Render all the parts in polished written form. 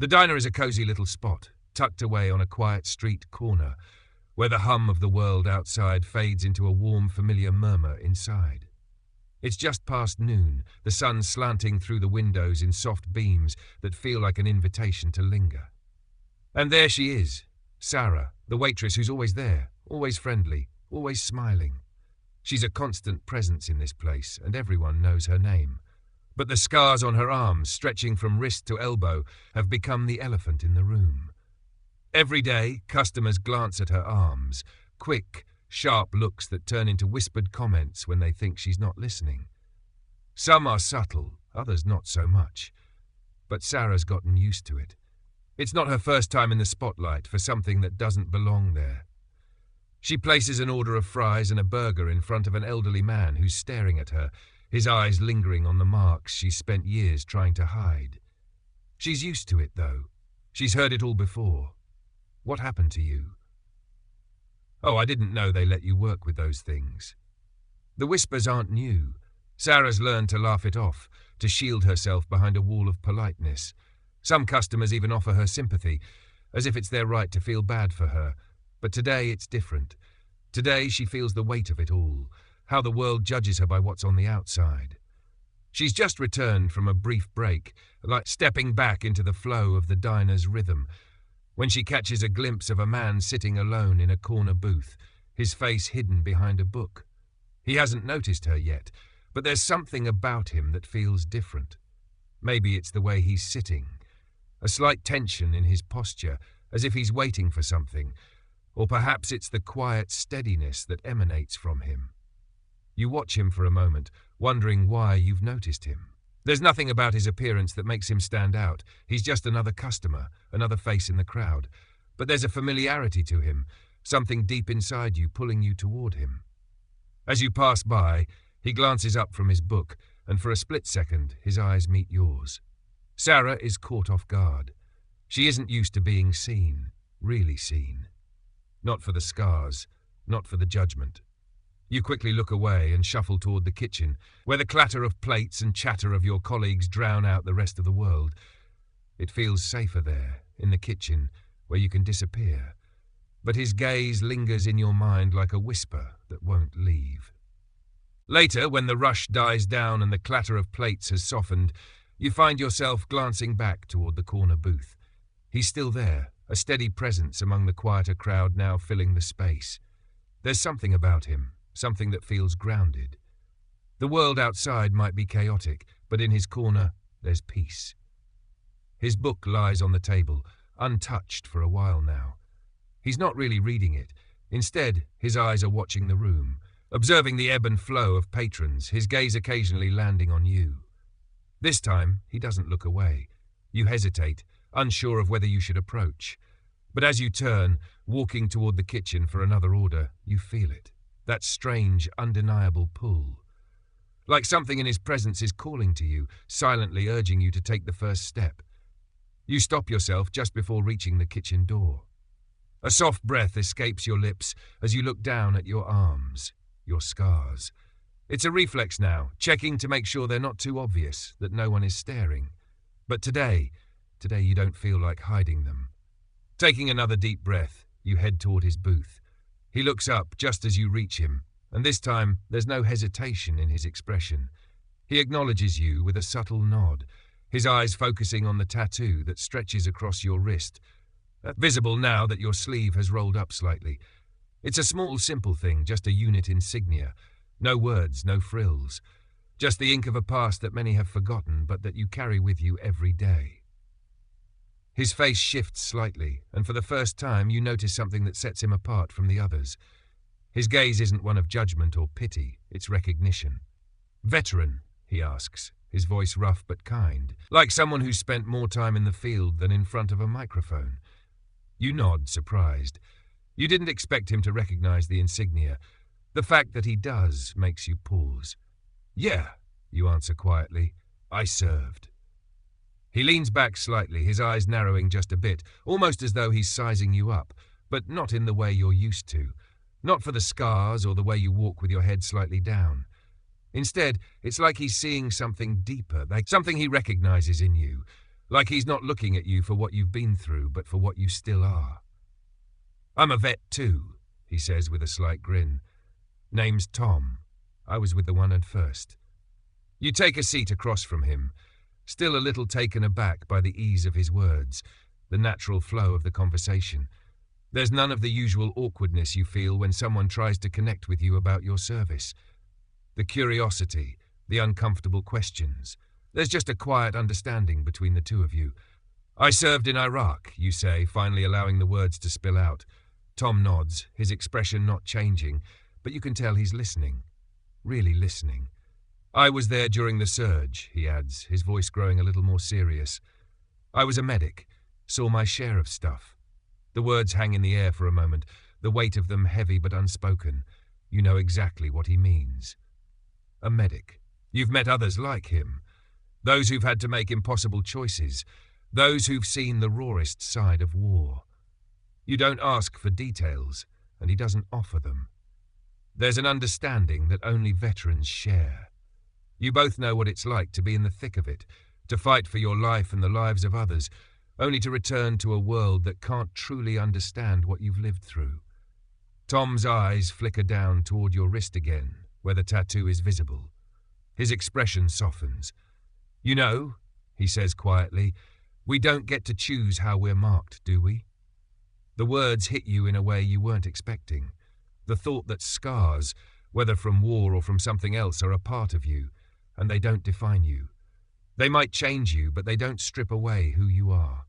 The diner is a cozy little spot, tucked away on a quiet street corner, where the hum of the world outside fades into a warm, familiar murmur inside. It's just past noon, the sun slanting through the windows in soft beams that feel like an invitation to linger. And there she is, Sarah, the waitress who's always there, always friendly, always smiling. She's a constant presence in this place, and everyone knows her name. But the scars on her arms, stretching from wrist to elbow, have become the elephant in the room. Every day, customers glance at her arms, quick, sharp looks that turn into whispered comments when they think she's not listening. Some are subtle, others not so much. But Sarah's gotten used to it. It's not her first time in the spotlight for something that doesn't belong there. She places an order of fries and a burger in front of an elderly man who's staring at her, his eyes lingering on the marks she's spent years trying to hide. She's used to it, though. She's heard it all before. What happened to you? Oh, I didn't know they let you work with those things. The whispers aren't new. Sarah's learned to laugh it off, to shield herself behind a wall of politeness. Some customers even offer her sympathy, as if it's their right to feel bad for her. But today it's different. Today she feels the weight of it all, how the world judges her by what's on the outside. She's just returned from a brief break, like stepping back into the flow of the diner's rhythm, when she catches a glimpse of a man sitting alone in a corner booth, his face hidden behind a book. He hasn't noticed her yet, but there's something about him that feels different. Maybe it's the way he's sitting, a slight tension in his posture, as if he's waiting for something, or perhaps it's the quiet steadiness that emanates from him. You watch him for a moment, wondering why you've noticed him. There's nothing about his appearance that makes him stand out. He's just another customer, another face in the crowd. But there's a familiarity to him, something deep inside you pulling you toward him. As you pass by, he glances up from his book, and for a split second, his eyes meet yours. Sarah is caught off guard. She isn't used to being seen, really seen. Not for the scars, not for the judgment. You quickly look away and shuffle toward the kitchen, where the clatter of plates and chatter of your colleagues drown out the rest of the world. It feels safer there, in the kitchen, where you can disappear. But his gaze lingers in your mind like a whisper that won't leave. Later, when the rush dies down and the clatter of plates has softened, you find yourself glancing back toward the corner booth. He's still there, a steady presence among the quieter crowd now filling the space. There's something about him, something that feels grounded. The world outside might be chaotic, but in his corner, there's peace. His book lies on the table, untouched for a while now. He's not really reading it. Instead, his eyes are watching the room, observing the ebb and flow of patrons, his gaze occasionally landing on you. This time, he doesn't look away. You hesitate, unsure of whether you should approach. But as you turn, walking toward the kitchen for another order, you feel it. That strange, undeniable pull. Like something in his presence is calling to you, silently urging you to take the first step. You stop yourself just before reaching the kitchen door. A soft breath escapes your lips as you look down at your arms, your scars. It's a reflex now, checking to make sure they're not too obvious, that no one is staring. But today you don't feel like hiding them. Taking another deep breath, you head toward his booth. He looks up just as you reach him, and this time there's no hesitation in his expression. He acknowledges you with a subtle nod, his eyes focusing on the tattoo that stretches across your wrist, visible now that your sleeve has rolled up slightly. It's a small, simple thing, just a unit insignia. No words, no frills. Just the ink of a past that many have forgotten, but that you carry with you every day. His face shifts slightly, and for the first time you notice something that sets him apart from the others. His gaze isn't one of judgment or pity, it's recognition. "Veteran?" he asks, his voice rough but kind, like someone who's spent more time in the field than in front of a microphone. You nod, surprised. You didn't expect him to recognize the insignia. The fact that he does makes you pause. "Yeah," you answer quietly. "I served." He leans back slightly, his eyes narrowing just a bit, almost as though he's sizing you up, but not in the way you're used to. Not for the scars or the way you walk with your head slightly down. Instead, it's like he's seeing something deeper, like something he recognizes in you. like he's not looking at you for what you've been through, but for what you still are. "I'm a vet too," he says with a slight grin. "Name's Tom. I was with the one at first." You take a seat across from him, still a little taken aback by the ease of his words, the natural flow of the conversation. There's none of the usual awkwardness you feel when someone tries to connect with you about your service. The curiosity, the uncomfortable questions. There's just a quiet understanding between the two of you. "I served in Iraq," you say, finally allowing the words to spill out. Tom nods, his expression not changing, but you can tell he's listening. Really listening. "I was there during the surge," he adds, his voice growing a little more serious. "I was a medic, saw my share of stuff." The words hang in the air for a moment, the weight of them heavy but unspoken. You know exactly what he means. A medic. You've met others like him. Those who've had to make impossible choices. Those who've seen the rawest side of war. You don't ask for details, and he doesn't offer them. There's an understanding that only veterans share. You both know what it's like to be in the thick of it, to fight for your life and the lives of others, only to return to a world that can't truly understand what you've lived through. Tom's eyes flicker down toward your wrist again, where the tattoo is visible. His expression softens. "You know," he says quietly, "we don't get to choose how we're marked, do we?" The words hit you in a way you weren't expecting. The thought that scars, whether from war or from something else, are a part of you, and they don't define you. They might change you, but they don't strip away who you are.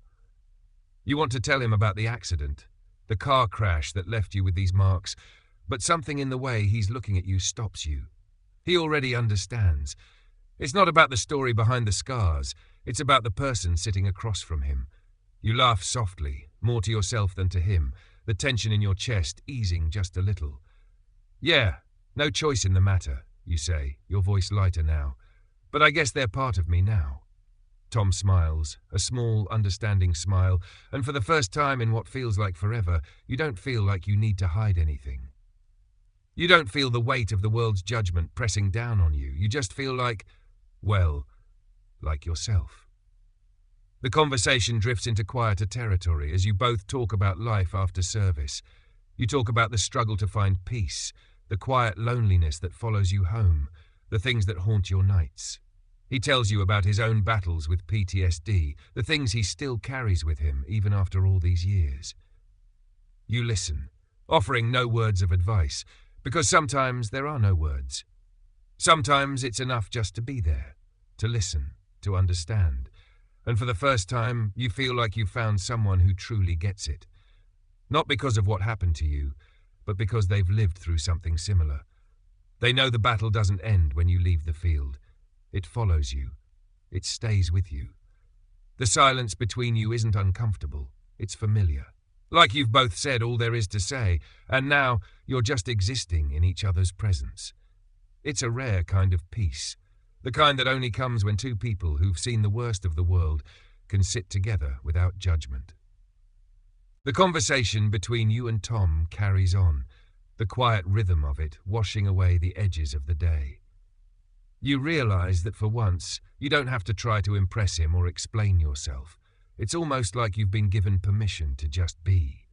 You want to tell him about the accident, the car crash that left you with these marks, but something in the way he's looking at you stops you. He already understands. It's not about the story behind the scars, it's about the person sitting across from him. You laugh softly, more to yourself than to him, the tension in your chest easing just a little. "Yeah, no choice in the matter," you say, your voice lighter now. "But I guess they're part of me now." Tom smiles, a small, understanding smile, and for the first time in what feels like forever, you don't feel like you need to hide anything. You don't feel the weight of the world's judgment pressing down on you. You just feel like, well, like yourself. The conversation drifts into quieter territory as you both talk about life after service. You talk about the struggle to find peace, the quiet loneliness that follows you home, the things that haunt your nights. He tells you about his own battles with PTSD, the things he still carries with him even after all these years. You listen, offering no words of advice, because sometimes there are no words. Sometimes it's enough just to be there, to listen, to understand. And for the first time, you feel like you've found someone who truly gets it. Not because of what happened to you, but because they've lived through something similar. They know the battle doesn't end when you leave the field. It follows you. It stays with you. The silence between you isn't uncomfortable. It's familiar. Like you've both said all there is to say, and now you're just existing in each other's presence. It's a rare kind of peace. The kind that only comes when two people who've seen the worst of the world can sit together without judgment. The conversation between you and Tom carries on, the quiet rhythm of it washing away the edges of the day. You realize that for once, you don't have to try to impress him or explain yourself. It's almost like you've been given permission to just be.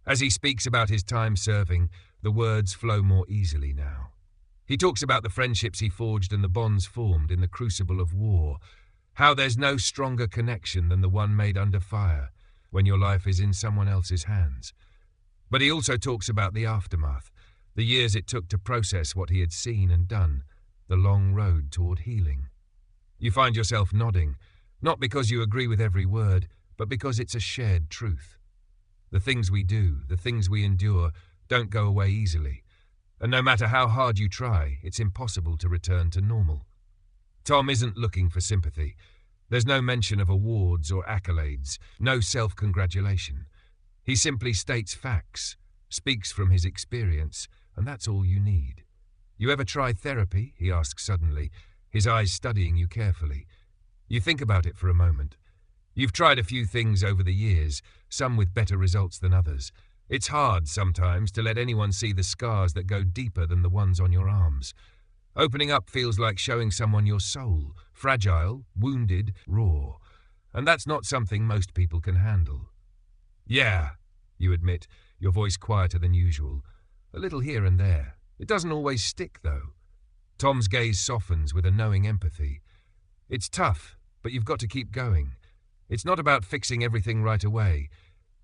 As he speaks about his time serving, the words flow more easily now. He talks about the friendships he forged and the bonds formed in the crucible of war, how there's no stronger connection than the one made under fire when your life is in someone else's hands. But he also talks about the aftermath, the years it took to process what he had seen and done, the long road toward healing. You find yourself nodding, not because you agree with every word, but because it's a shared truth. The things we do, the things we endure, don't go away easily. And no matter how hard you try, it's impossible to return to normal. Tom isn't looking for sympathy. There's no mention of awards or accolades, no self-congratulation. He simply states facts, speaks from his experience, and that's all you need. You ever try therapy? He asks suddenly, his eyes studying you carefully. You think about it for a moment. You've tried a few things over the years, some with better results than others. It's hard sometimes to let anyone see the scars that go deeper than the ones on your arms. Opening up feels like showing someone your soul, fragile, wounded, raw. and that's not something most people can handle. Yeah, you admit, your voice quieter than usual. A little here and there. It doesn't always stick, though. Tom's gaze softens with a knowing empathy. It's tough, but you've got to keep going. It's not about fixing everything right away.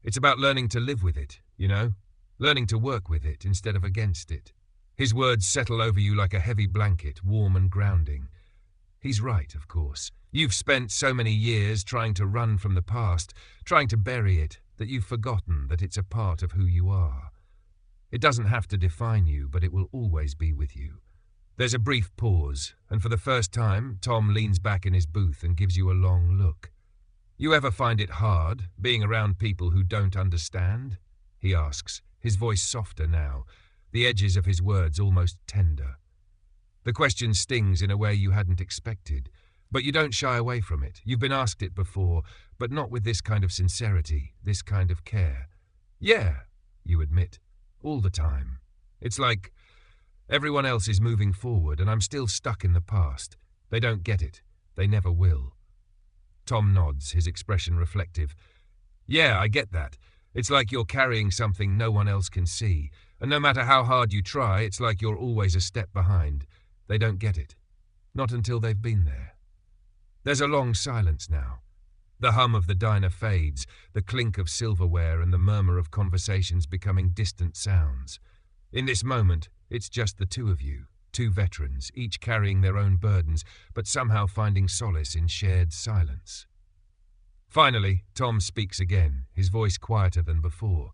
It's about learning to live with it, you know? Learning to work with it instead of against it. His words settle over you like a heavy blanket, warm and grounding. He's right, of course. You've spent so many years trying to run from the past, trying to bury it, that you've forgotten that it's a part of who you are. It doesn't have to define you, but it will always be with you. There's a brief pause, and for the first time, Tom leans back in his booth and gives you a long look. You ever find it hard, being around people who don't understand? He asks, his voice softer now, the edges of his words almost tender. The question stings in a way you hadn't expected, but you don't shy away from it. You've been asked it before, but not with this kind of sincerity, this kind of care. Yeah, you admit, all the time. It's like everyone else is moving forward and I'm still stuck in the past. They don't get it. They never will. Tom nods, his expression reflective. Yeah, I get that. It's like you're carrying something no one else can see, and no matter how hard you try, it's like you're always a step behind. They don't get it. Not until they've been there. There's a long silence now. The hum of the diner fades, the clink of silverware and the murmur of conversations becoming distant sounds. In this moment, it's just the two of you, two veterans, each carrying their own burdens, but somehow finding solace in shared silence. Finally, Tom speaks again, his voice quieter than before.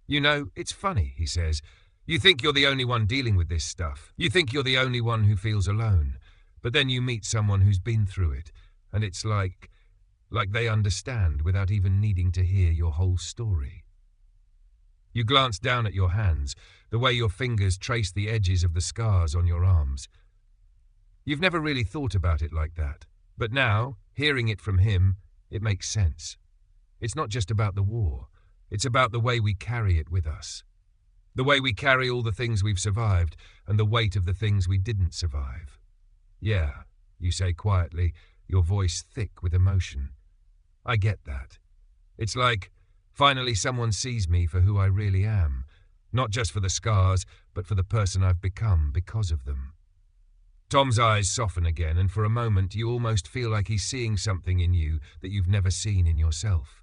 You know, it's funny, he says. You think you're the only one dealing with this stuff. You think you're the only one who feels alone. But then you meet someone who's been through it, and it's like they understand without even needing to hear your whole story. You glance down at your hands, the way your fingers trace the edges of the scars on your arms. You've never really thought about it like that, but now, hearing it from him, it makes sense. It's not just about the war. It's about the way we carry it with us. The way we carry all the things we've survived and the weight of the things we didn't survive. Yeah, you say quietly, your voice thick with emotion. I get that. It's like, finally someone sees me for who I really am, not just for the scars, but for the person I've become because of them. Tom's eyes soften again, and for a moment you almost feel like he's seeing something in you that you've never seen in yourself.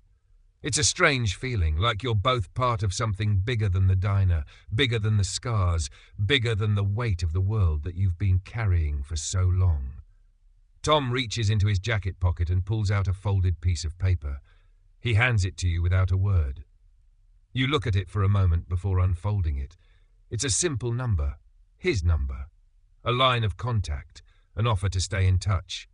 It's a strange feeling, like you're both part of something bigger than the diner, bigger than the scars, bigger than the weight of the world that you've been carrying for so long. Tom reaches into his jacket pocket and pulls out a folded piece of paper. He hands it to you without a word. You look at it for a moment before unfolding it. It's a simple number, his number. A line of contact, an offer to stay in touch.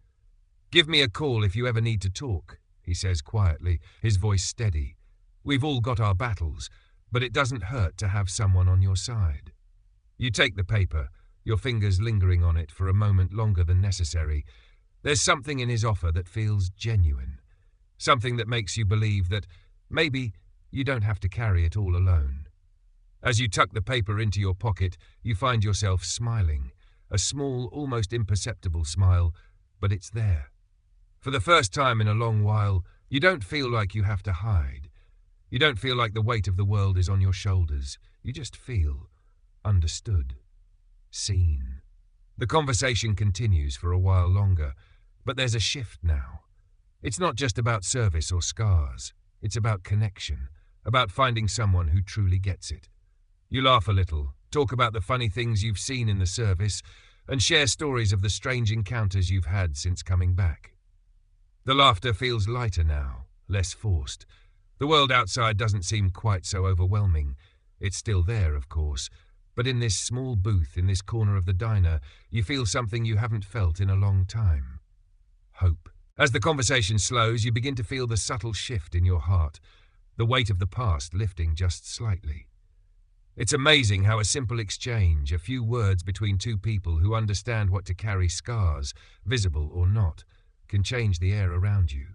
Give me a call if you ever need to talk, he says quietly, his voice steady. We've all got our battles, but it doesn't hurt to have someone on your side. You take the paper, your fingers lingering on it for a moment longer than necessary. There's something in his offer that feels genuine. Something that makes you believe that maybe you don't have to carry it all alone. As you tuck the paper into your pocket, you find yourself smiling. A small, almost imperceptible smile, but it's there. For the first time in a long while, you don't feel like you have to hide. You don't feel like the weight of the world is on your shoulders. You just feel understood, seen. The conversation continues for a while longer, but there's a shift now. It's not just about service or scars. It's about connection, about finding someone who truly gets it. You laugh a little, talk about the funny things you've seen in the service, and share stories of the strange encounters you've had since coming back. The laughter feels lighter now, less forced. The world outside doesn't seem quite so overwhelming. It's still there, of course, but in this small booth in this corner of the diner, you feel something you haven't felt in a long time. Hope. As the conversation slows, you begin to feel the subtle shift in your heart, the weight of the past lifting just slightly. It's amazing how a simple exchange, a few words between two people who understand what to carry scars, visible or not, can change the air around you.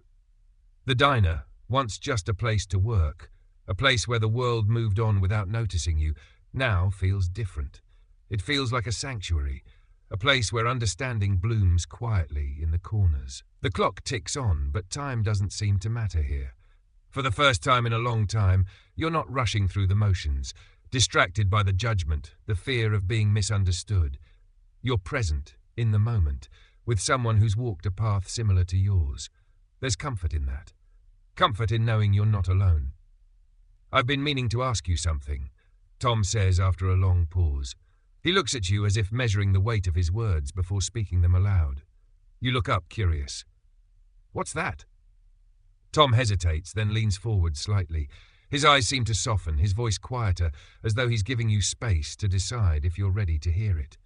The diner, once just a place to work, a place where the world moved on without noticing you, now feels different. It feels like a sanctuary, a place where understanding blooms quietly in the corners. The clock ticks on, but time doesn't seem to matter here. For the first time in a long time, you're not rushing through the motions, distracted by the judgment, the fear of being misunderstood. You're present, in the moment, with someone who's walked a path similar to yours. There's comfort in that. Comfort in knowing you're not alone. "I've been meaning to ask you something," Tom says after a long pause. He looks at you as if measuring the weight of his words before speaking them aloud. You look up, curious. "What's that?" Tom hesitates, then leans forward slightly. His eyes seem to soften, his voice quieter, as though he's giving you space to decide if you're ready to hear it.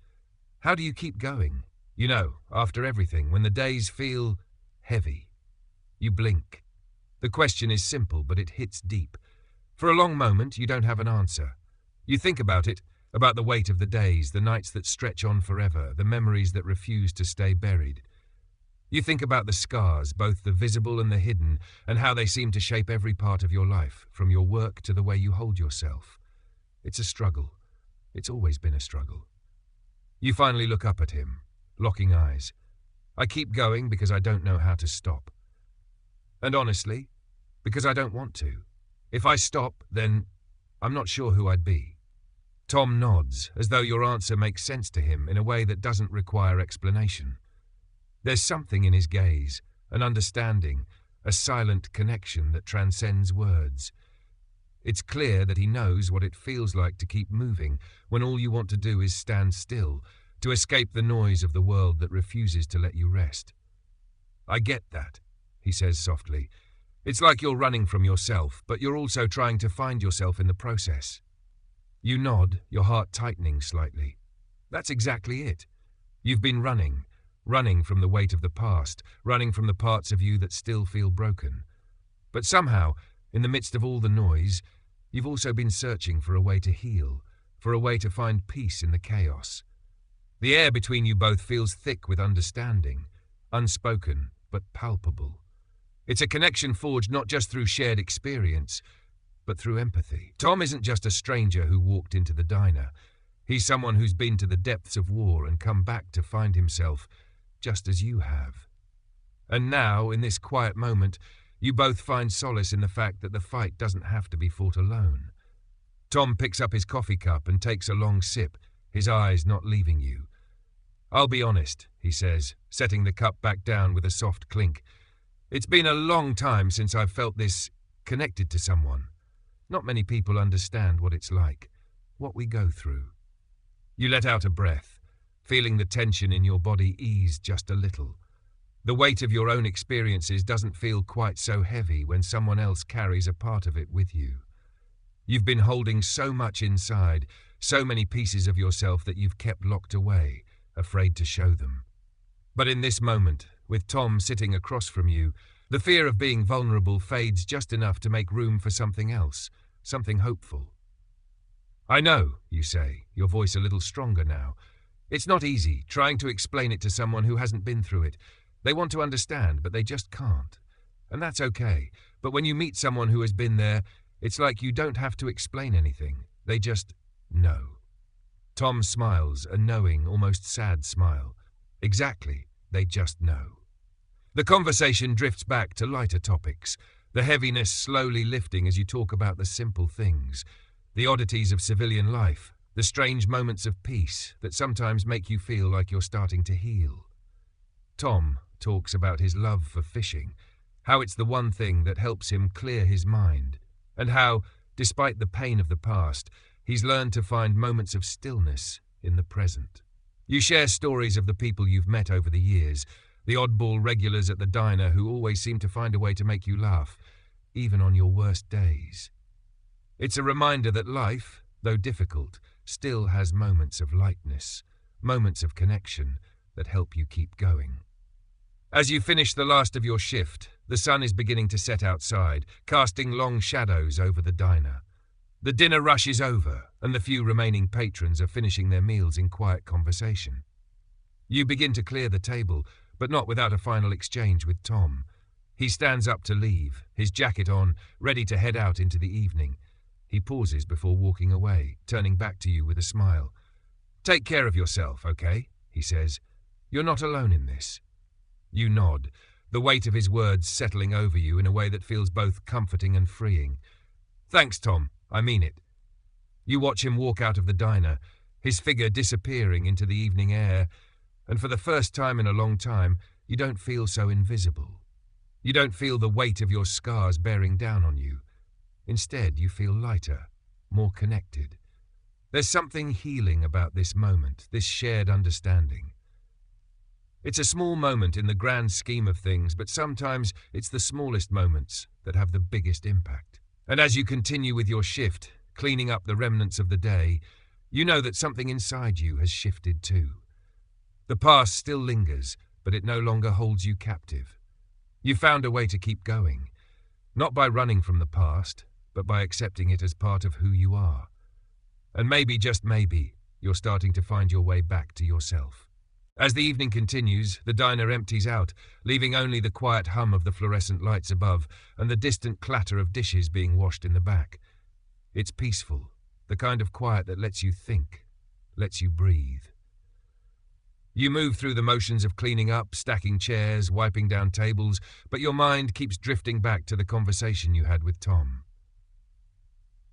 "How do you keep going? You know, after everything, when the days feel heavy." You blink. The question is simple, but it hits deep. For a long moment, you don't have an answer. You think about it, about the weight of the days, the nights that stretch on forever, the memories that refuse to stay buried. You think about the scars, both the visible and the hidden, and how they seem to shape every part of your life, from your work to the way you hold yourself. It's a struggle. It's always been a struggle. You finally look up at him, locking eyes. "I keep going because I don't know how to stop. And honestly, because I don't want to. If I stop, then I'm not sure who I'd be." Tom nods, as though your answer makes sense to him in a way that doesn't require explanation. There's something in his gaze, an understanding, a silent connection that transcends words. It's clear that he knows what it feels like to keep moving when all you want to do is stand still, to escape the noise of the world that refuses to let you rest. "I get that," he says softly. "It's like you're running from yourself, but you're also trying to find yourself in the process." You nod, your heart tightening slightly. That's exactly it. You've been running from the weight of the past, running from the parts of you that still feel broken. But somehow, in the midst of all the noise, you've also been searching for a way to heal, for a way to find peace in the chaos. The air between you both feels thick with understanding, unspoken but palpable. It's a connection forged not just through shared experience, but through empathy. Tom isn't just a stranger who walked into the diner. He's someone who's been to the depths of war and come back to find himself, just as you have. And now, in this quiet moment, you both find solace in the fact that the fight doesn't have to be fought alone. Tom picks up his coffee cup and takes a long sip, his eyes not leaving you. "I'll be honest," he says, setting the cup back down with a soft clink. "It's been a long time since I've felt this connected to someone. Not many people understand what it's like, what we go through." You let out a breath, feeling the tension in your body ease just a little. The weight of your own experiences doesn't feel quite so heavy when someone else carries a part of it with you. You've been holding so much inside, so many pieces of yourself that you've kept locked away, afraid to show them. But in this moment, with Tom sitting across from you, the fear of being vulnerable fades just enough to make room for something else, something hopeful. "I know," you say, your voice a little stronger now. "It's not easy, trying to explain it to someone who hasn't been through it. They want to understand, but they just can't. And that's okay. But when you meet someone who has been there, it's like you don't have to explain anything. They just know." Tom smiles, a knowing, almost sad smile. Exactly, they just know. The conversation drifts back to lighter topics, the heaviness slowly lifting as you talk about the simple things, the oddities of civilian life, the strange moments of peace that sometimes make you feel like you're starting to heal. Tom talks about his love for fishing, how it's the one thing that helps him clear his mind, and how, despite the pain of the past, he's learned to find moments of stillness in the present. You share stories of the people you've met over the years, the oddball regulars at the diner who always seem to find a way to make you laugh, even on your worst days. It's a reminder that life, though difficult, still has moments of lightness, moments of connection that help you keep going. As you finish the last of your shift, the sun is beginning to set outside, casting long shadows over the diner. The dinner rush is over, and the few remaining patrons are finishing their meals in quiet conversation. You begin to clear the table, but not without a final exchange with Tom. He stands up to leave, his jacket on, ready to head out into the evening. He pauses before walking away, turning back to you with a smile. "Take care of yourself, okay? he says. "You're not alone in this." You nod, the weight of his words settling over you in a way that feels both comforting and freeing. "Thanks, Tom. I mean it." You watch him walk out of the diner, his figure disappearing into the evening air, and for the first time in a long time, you don't feel so invisible. You don't feel the weight of your scars bearing down on you. Instead, you feel lighter, more connected. There's something healing about this moment, this shared understanding. It's a small moment in the grand scheme of things, but sometimes it's the smallest moments that have the biggest impact. And as you continue with your shift, cleaning up the remnants of the day, you know that something inside you has shifted too. The past still lingers, but it no longer holds you captive. You found a way to keep going, not by running from the past, but by accepting it as part of who you are. And maybe, just maybe, you're starting to find your way back to yourself. As the evening continues, the diner empties out, leaving only the quiet hum of the fluorescent lights above and the distant clatter of dishes being washed in the back. It's peaceful, the kind of quiet that lets you think, lets you breathe. You move through the motions of cleaning up, stacking chairs, wiping down tables, but your mind keeps drifting back to the conversation you had with Tom.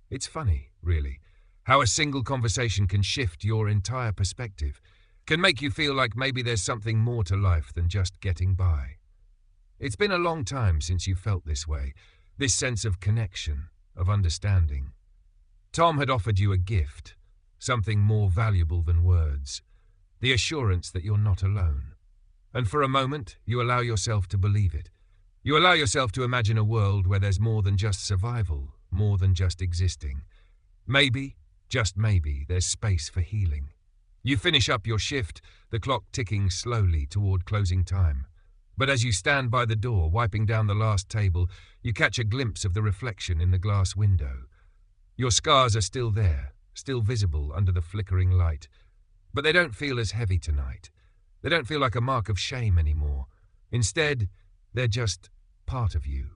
It's funny, really, how a single conversation can shift your entire perspective, can make you feel like maybe there's something more to life than just getting by. It's been a long time since you felt this way, this sense of connection, of understanding. Tom had offered you a gift, something more valuable than words, the assurance that you're not alone. And for a moment, you allow yourself to believe it. You allow yourself to imagine a world where there's more than just survival, more than just existing. Maybe, just maybe, there's space for healing. You finish up your shift, the clock ticking slowly toward closing time. But as you stand by the door, wiping down the last table, you catch a glimpse of the reflection in the glass window. Your scars are still there, still visible under the flickering light. But they don't feel as heavy tonight. They don't feel like a mark of shame anymore. Instead, they're just part of you.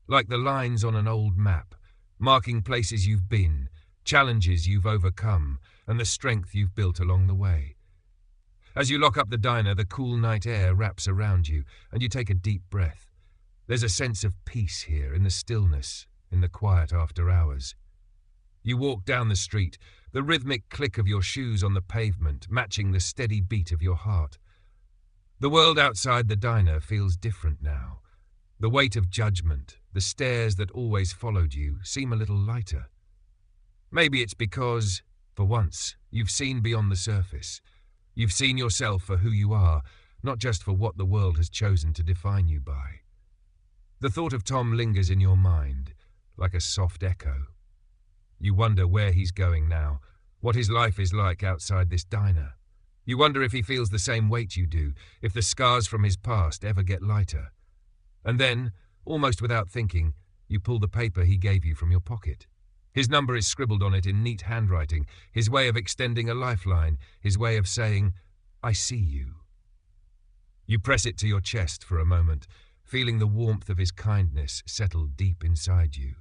Like the lines on an old map, marking places you've been, challenges you've overcome, and the strength you've built along the way. As you lock up the diner, the cool night air wraps around you, and you take a deep breath. There's a sense of peace here, in the stillness, in the quiet after hours. You walk down the street, the rhythmic click of your shoes on the pavement matching the steady beat of your heart. The world outside the diner feels different now. The weight of judgment, the stares that always followed you, seem a little lighter. Maybe it's because, for once, you've seen beyond the surface. You've seen yourself for who you are, not just for what the world has chosen to define you by. The thought of Tom lingers in your mind, like a soft echo. You wonder where he's going now, what his life is like outside this diner. You wonder if he feels the same weight you do, if the scars from his past ever get lighter. And then, almost without thinking, you pull the paper he gave you from your pocket. His number is scribbled on it in neat handwriting, his way of extending a lifeline, his way of saying, "I see you." You press it to your chest for a moment, feeling the warmth of his kindness settle deep inside you.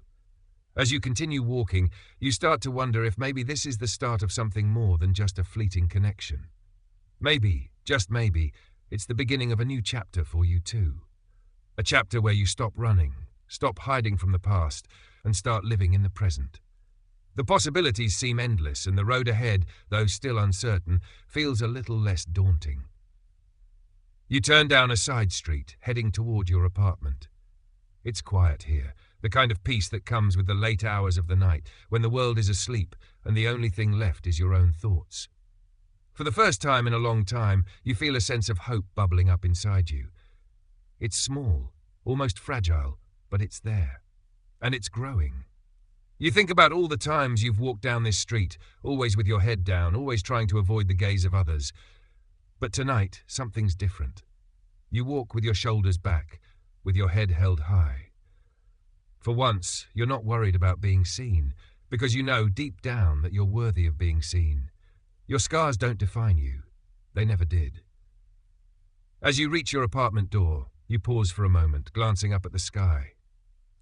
As you continue walking, you start to wonder if maybe this is the start of something more than just a fleeting connection. Maybe, just maybe, it's the beginning of a new chapter for you too. A chapter where you stop running, stop hiding from the past, and start living in the present. The possibilities seem endless, and the road ahead, though still uncertain, feels a little less daunting. You turn down a side street, heading toward your apartment. It's quiet here, the kind of peace that comes with the late hours of the night, when the world is asleep and the only thing left is your own thoughts. For the first time in a long time, you feel a sense of hope bubbling up inside you. It's small, almost fragile, but it's there. And it's growing. You think about all the times you've walked down this street, always with your head down, always trying to avoid the gaze of others. But tonight, something's different. You walk with your shoulders back, with your head held high. For once, you're not worried about being seen, because you know deep down that you're worthy of being seen. Your scars don't define you. They never did. As you reach your apartment door, you pause for a moment, glancing up at the sky.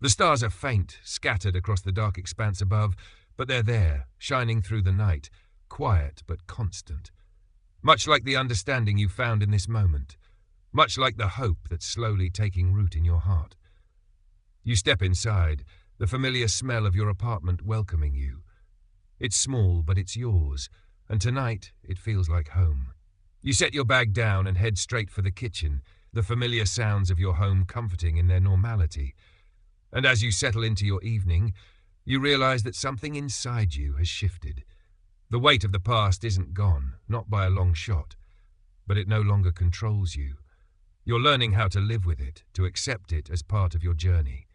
The stars are faint, scattered across the dark expanse above, but they're there, shining through the night, quiet but constant. much like the understanding you found in this moment, much like the hope that's slowly taking root in your heart. You step inside, the familiar smell of your apartment welcoming you. It's small, but it's yours, and tonight it feels like home. You set your bag down and head straight for the kitchen, the familiar sounds of your home comforting in their normality. And as you settle into your evening, you realize that something inside you has shifted. The weight of the past isn't gone, not by a long shot, but it no longer controls you. You're learning how to live with it, to accept it as part of your journey.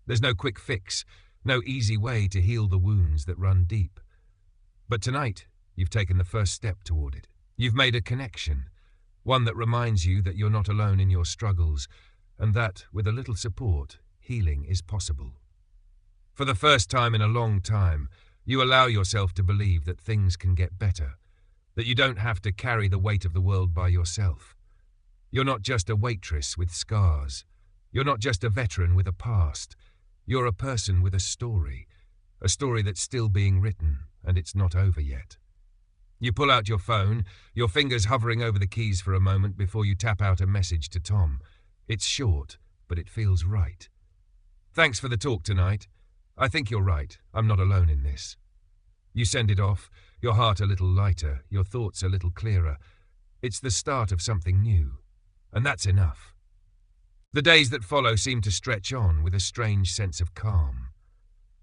There's no quick fix, no easy way to heal the wounds that run deep. But tonight, you've taken the first step toward it. You've made a connection, one that reminds you that you're not alone in your struggles, and that, with a little support, healing is possible. For the first time in a long time, you allow yourself to believe that things can get better, that you don't have to carry the weight of the world by yourself. You're not just a waitress with scars. You're not just a veteran with a past. You're a person with a story that's still being written, and it's not over yet. You pull out your phone, your fingers hovering over the keys for a moment before you tap out a message to Tom. It's short, but it feels right. Thanks for the talk tonight. I think you're right. I'm not alone in this. You send it off, your heart a little lighter, your thoughts a little clearer. It's the start of something new, and that's enough. The days that follow seem to stretch on with a strange sense of calm.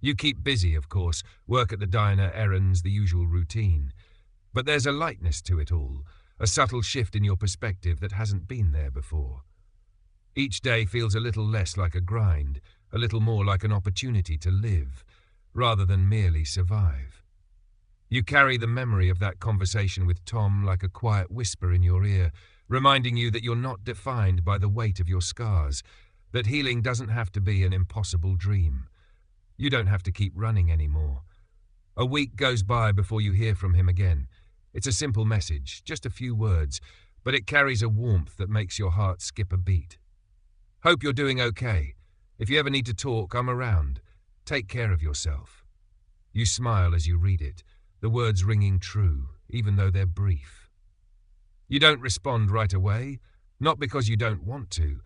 You keep busy, of course, work at the diner, errands, the usual routine. But there's a lightness to it all, a subtle shift in your perspective that hasn't been there before. Each day feels a little less like a grind, a little more like an opportunity to live, rather than merely survive. You carry the memory of that conversation with Tom like a quiet whisper in your ear, reminding you that you're not defined by the weight of your scars, that healing doesn't have to be an impossible dream. You don't have to keep running anymore. A week goes by before you hear from him again. It's a simple message, just a few words, but it carries a warmth that makes your heart skip a beat. Hope you're doing okay. If you ever need to talk, I'm around. Take care of yourself. You smile as you read it, the words ringing true, even though they're brief. You don't respond right away, not because you don't want to,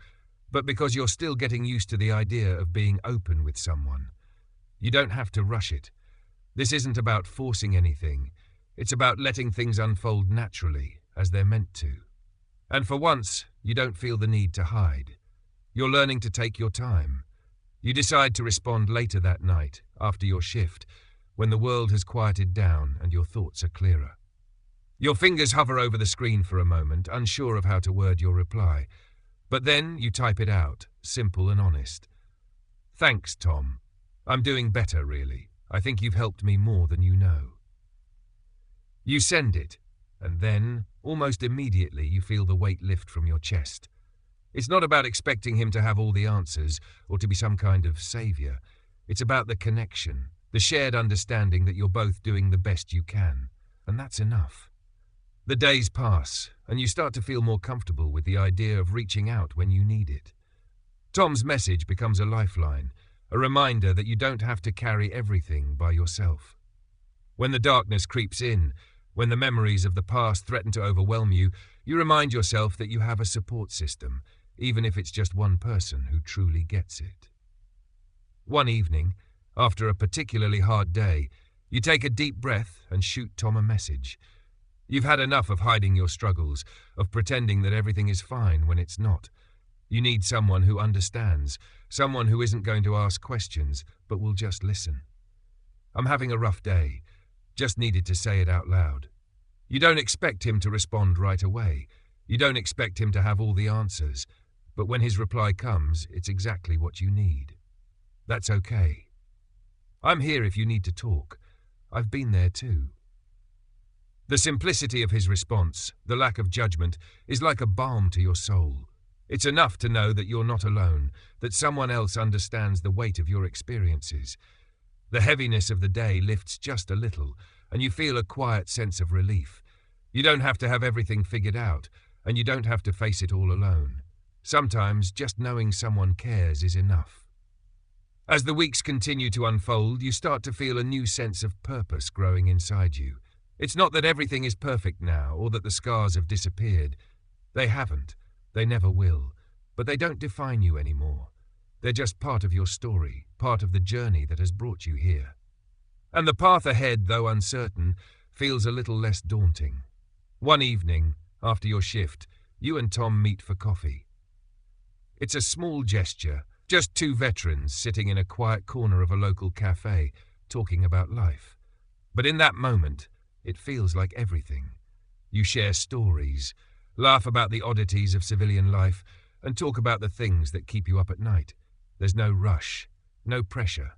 but because you're still getting used to the idea of being open with someone. You don't have to rush it. This isn't about forcing anything. It's about letting things unfold naturally, as they're meant to. And for once, you don't feel the need to hide. You're learning to take your time. You decide to respond later that night, after your shift, when the world has quieted down and your thoughts are clearer. Your fingers hover over the screen for a moment, unsure of how to word your reply. But then you type it out, simple and honest. Thanks, Tom. I'm doing better, really. I think you've helped me more than you know. You send it, and then, almost immediately, you feel the weight lift from your chest. It's not about expecting him to have all the answers or to be some kind of savior. It's about the connection, the shared understanding that you're both doing the best you can, and that's enough. The days pass, and you start to feel more comfortable with the idea of reaching out when you need it. Tom's message becomes a lifeline, a reminder that you don't have to carry everything by yourself. When the darkness creeps in, when the memories of the past threaten to overwhelm you, you remind yourself that you have a support system, even if it's just one person who truly gets it. One evening, after a particularly hard day, you take a deep breath and shoot Tom a message. You've had enough of hiding your struggles, of pretending that everything is fine when it's not. You need someone who understands, someone who isn't going to ask questions, but will just listen. I'm having a rough day. Just needed to say it out loud. You don't expect him to respond right away. You don't expect him to have all the answers. But when his reply comes, it's exactly what you need. That's okay. I'm here if you need to talk. I've been there too. The simplicity of his response, the lack of judgment, is like a balm to your soul. It's enough to know that you're not alone, that someone else understands the weight of your experiences. The heaviness of the day lifts just a little, and you feel a quiet sense of relief. You don't have to have everything figured out, and you don't have to face it all alone. Sometimes just knowing someone cares is enough. As the weeks continue to unfold, you start to feel a new sense of purpose growing inside you. It's not that everything is perfect now or that the scars have disappeared. They haven't. They never will. But they don't define you anymore. They're just part of your story, part of the journey that has brought you here. And the path ahead, though uncertain, feels a little less daunting. One evening, after your shift, you and Tom meet for coffee. It's a small gesture, just two veterans sitting in a quiet corner of a local cafe, talking about life. But in that moment, it feels like everything. You share stories, laugh about the oddities of civilian life, and talk about the things that keep you up at night. There's no rush, no pressure.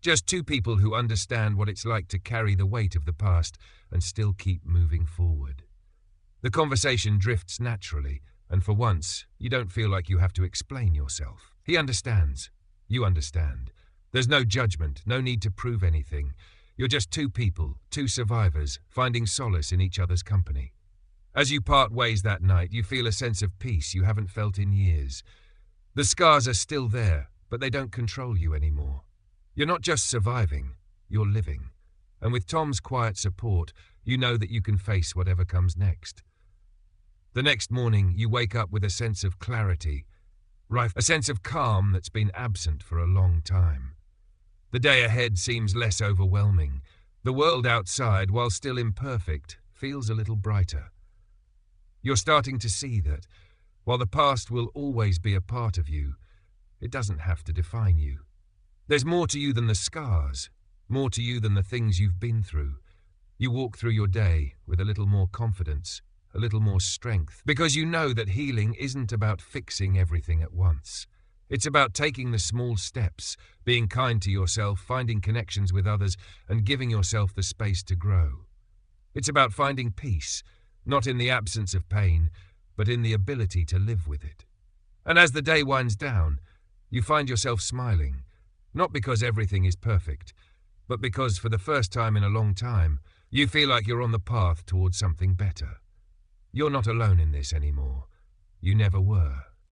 Just two people who understand what it's like to carry the weight of the past and still keep moving forward. The conversation drifts naturally, and for once, you don't feel like you have to explain yourself. He understands. You understand. There's no judgment, no need to prove anything. You're just two people, two survivors, finding solace in each other's company. As you part ways that night, you feel a sense of peace you haven't felt in years. The scars are still there, but they don't control you anymore. You're not just surviving, you're living. And with Tom's quiet support, you know that you can face whatever comes next. The next morning, you wake up with a sense of clarity, a sense of calm that's been absent for a long time. The day ahead seems less overwhelming. The world outside, while still imperfect, feels a little brighter. You're starting to see that, while the past will always be a part of you, it doesn't have to define you. There's more to you than the scars, more to you than the things you've been through. You walk through your day with a little more confidence, a little more strength, because you know that healing isn't about fixing everything at once. It's about taking the small steps, being kind to yourself, finding connections with others, and giving yourself the space to grow. It's about finding peace, not in the absence of pain, but in the ability to live with it. And as the day winds down, you find yourself smiling, not because everything is perfect, but because for the first time in a long time, you feel like you're on the path towards something better. You're not alone in this anymore. You never were.